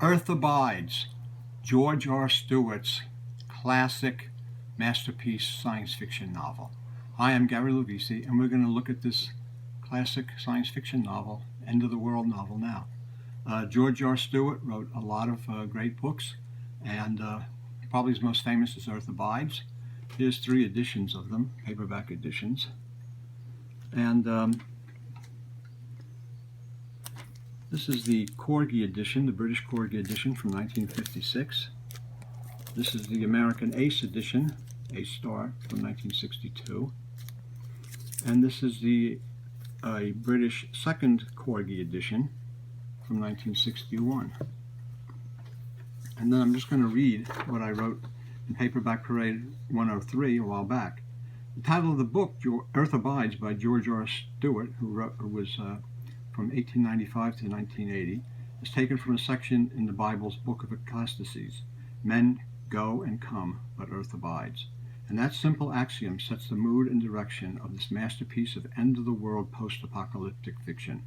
Earth Abides, George R. Stewart's classic masterpiece science fiction novel. Hi, I'm Gary Lovisi, and we're going to look at this classic science fiction novel, end of the world novel now. George R. Stewart wrote a lot of great books, and probably his most famous is Earth Abides. Here's 3 editions of them, paperback editions. And this is the Corgi edition, the British Corgi edition from 1956. This is the American Ace edition, A-star, from 1962. And this is the British second Corgi edition from 1961. And then I'm just going to read what I wrote in Paperback Parade 103 a while back. The title of the book, Earth Abides, by George R. Stewart, who was from 1895 to 1980, is taken from a section in the Bible's Book of Ecclesiastes. Men go and come, but earth abides. And that simple axiom sets the mood and direction of this masterpiece of end-of-the-world post-apocalyptic fiction.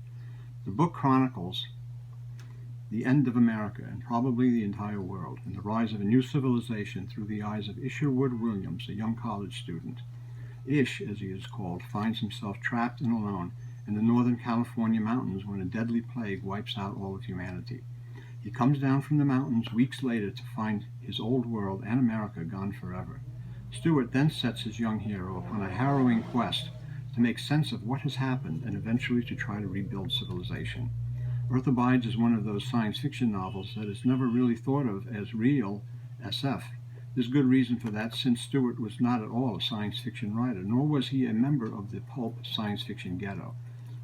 The book chronicles the end of America, and probably the entire world, and the rise of a new civilization through the eyes of Isherwood Williams, a young college student. Ish, as he is called, finds himself trapped and alone in the Northern California mountains when a deadly plague wipes out all of humanity. He comes down from the mountains weeks later to find his old world and America gone forever. Stewart then sets his young hero upon a harrowing quest to make sense of what has happened and eventually to try to rebuild civilization. Earth Abides is one of those science fiction novels that is never really thought of as real SF. There's good reason for that, since Stewart was not at all a science fiction writer, nor was he a member of the pulp science fiction ghetto.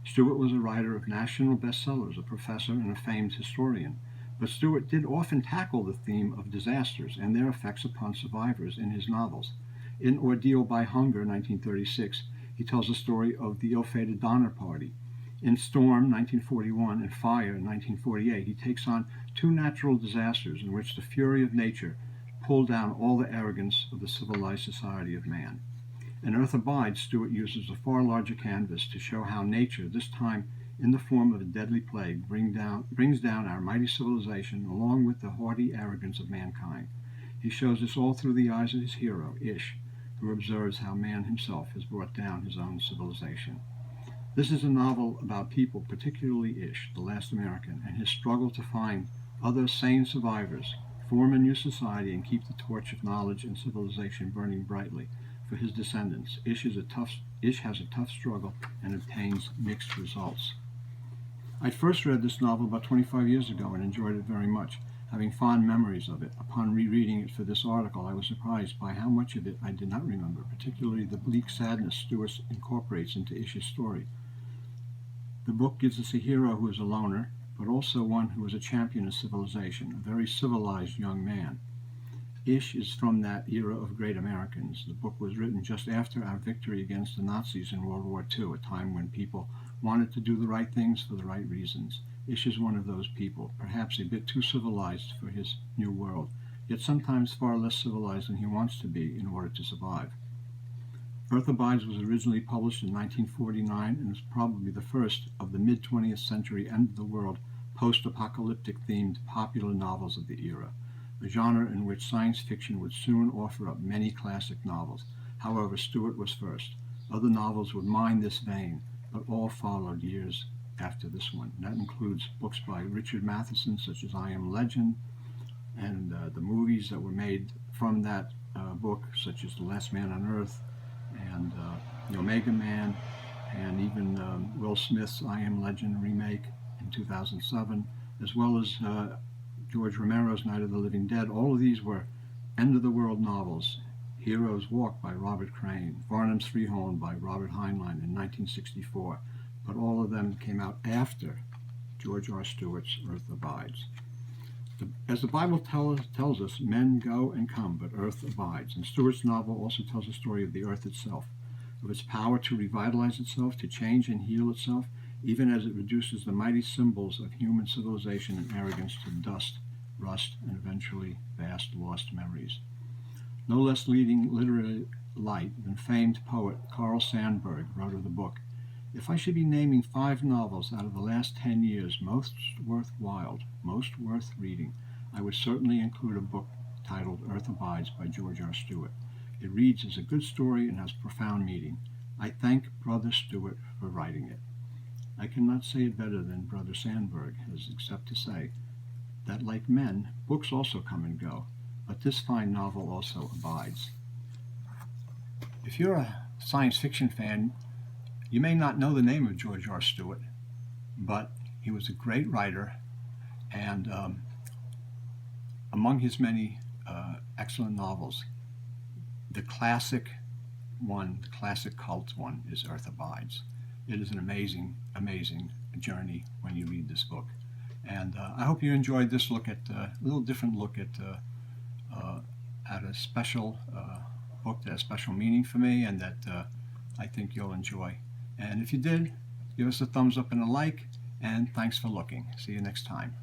Stewart was a writer of national bestsellers, a professor, and a famed historian. But Stewart did often tackle the theme of disasters and their effects upon survivors in his novels. In Ordeal by Hunger, 1936, he tells the story of the ill-fated Donner Party. In Storm, 1941, and Fire, 1948, he takes on 2 natural disasters in which the fury of nature pulled down all the arrogance of the civilized society of man. In Earth Abides, Stewart uses a far larger canvas to show how nature, this time in the form of a deadly plague, brings down our mighty civilization along with the haughty arrogance of mankind. He shows this all through the eyes of his hero, Ish, who observes how man himself has brought down his own civilization. This is a novel about people, particularly Ish, the last American, and his struggle to find other sane survivors, form a new society, and keep the torch of knowledge and civilization burning brightly for his descendants. Ish has a tough struggle and obtains mixed results. I first read this novel about 25 years ago and enjoyed it very much, having fond memories of it. Upon rereading it for this article, I was surprised by how much of it I did not remember, particularly the bleak sadness Stewart incorporates into Ish's story. The book gives us a hero who is a loner, but also one who is a champion of civilization, a very civilized young man. Ish is from that era of great Americans. The book was written just after our victory against the Nazis in World War II, a time when people wanted to do the right things for the right reasons. Ish is one of those people, perhaps a bit too civilized for his new world, yet sometimes far less civilized than he wants to be in order to survive. Earth Abides was originally published in 1949 and was probably the first of the mid-20th century end-of-the-world post-apocalyptic themed popular novels of the era, a genre in which science fiction would soon offer up many classic novels. However, Stewart was first. Other novels would mine this vein, but all followed years after this one. And that includes books by Richard Matheson, such as I Am Legend, and the movies that were made from that book, such as The Last Man on Earth, and The Omega Man, and even Will Smith's I Am Legend remake in 2007, as well as George Romero's Night of the Living Dead. All of these were end-of-the-world novels. Heroes Walk by Robert Crane, Varnum's Freehold by Robert Heinlein in 1964, but all of them came out after George R. Stewart's Earth Abides. As the Bible tells us, men go and come, but earth abides. And Stewart's novel also tells the story of the earth itself, of its power to revitalize itself, to change and heal itself, even as it reduces the mighty symbols of human civilization and arrogance to dust, rust, and eventually vast lost memories. No less leading literary light than famed poet Carl Sandburg wrote of the book, "If I should be naming 5 novels out of the last 10 years most worthwhile, most worth reading. I would certainly include a book titled Earth Abides by George R. Stewart. It reads as a good story and has profound meaning. I thank Brother Stewart for writing it. I cannot say it better than Brother Sandberg has, except to say that, like men, books also come and go, but this fine novel also abides. If you're a science fiction fan, you may not know the name of George R. Stewart, but he was a great writer, and among his many excellent novels, the classic cult one is Earth Abides. It is an amazing, amazing journey when you read this book. And I hope you enjoyed this look at a little different look at a special book that has special meaning for me, and that I think you'll enjoy. And if you did, give us a thumbs up and a like, and thanks for looking. See you next time.